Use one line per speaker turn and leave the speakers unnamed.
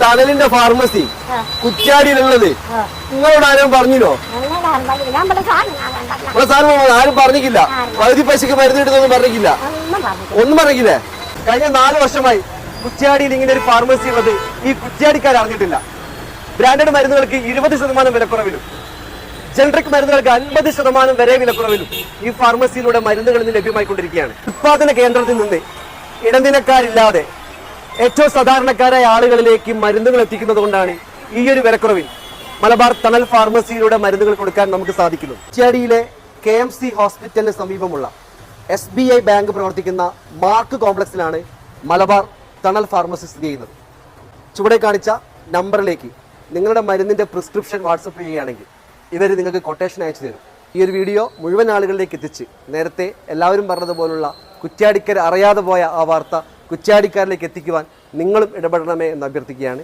തണലിന്റെ pharmacy കുറ്റ്യാടിയിലുള്ളത് നിങ്ങളോട് ആരും പറഞ്ഞില്ലോ? നമ്മളെ സാധനം ആരും പറഞ്ഞിട്ടില്ല. പകുതി പൈസക്ക് മരുന്ന് കിട്ടുന്നൊന്നും പറഞ്ഞിട്ടില്ല. ഒന്നും പറഞ്ഞില്ലേ? കഴിഞ്ഞ 4 വർഷമായി കുറ്റ്യാടിയിൽ ഇങ്ങനെ ഒരു ഫാർമസി ഉള്ളത് ഈ കുറ്റ്യാടിക്കാർ അറിഞ്ഞിട്ടില്ല. ബ്രാൻഡഡ് മരുന്നുകൾക്ക് 20% വിലക്കുറവിലും ജനറിക് മരുന്നുകൾക്ക് 50% വരെ വിലക്കുറവിലും ഈ ഫാർമസിയിലൂടെ മരുന്നുകൾ ഇന്ന് ലഭ്യമായിക്കൊണ്ടിരിക്കുകയാണ്. ഉത്പാദന കേന്ദ്രത്തിൽ നിന്ന് ഇടനിലക്കാരില്ലാതെ ഏറ്റവും സാധാരണക്കാരായ ആളുകളിലേക്ക് മരുന്നുകൾ എത്തിക്കുന്നത് കൊണ്ടാണ് ഈ ഒരു വിലക്കുറവിൽ മലബാർ തണൽ ഫാർമസിയിലൂടെ മരുന്നുകൾ കൊടുക്കാൻ നമുക്ക് സാധിക്കുന്നു. കുറ്റ്യാടിയിലെ KMC ഹോസ്പിറ്റലിന് സമീപമുള്ള SBI ബാങ്ക് പ്രവർത്തിക്കുന്ന മാർക്ക് കോംപ്ലക്സിലാണ് മലബാർ തണൽ ഫാർമസി സ്ഥിതി ചെയ്യുന്നത്. ചുവടെ കാണിച്ച നമ്പറിലേക്ക് നിങ്ങളുടെ മരുന്നിന്റെ പ്രിസ്ക്രിപ്ഷൻ വാട്സപ്പ് ചെയ്യുകയാണെങ്കിൽ ഇവർ നിങ്ങൾക്ക് കൊട്ടേഷൻ അയച്ചു തരും. ഈ ഒരു വീഡിയോ മുഴുവൻ ആളുകളിലേക്ക് എത്തിച്ച് നേരത്തെ എല്ലാവരും പറഞ്ഞതുപോലുള്ള കുറ്റ്യാടിക്കാർ അറിയാതെ പോയ ആ വാർത്ത കുറ്റ്യാടിക്കാരിലേക്ക് എത്തിക്കുവാൻ നിങ്ങളും ഇടപെടണമേ എന്ന് അഭ്യർത്ഥിക്കുകയാണ്.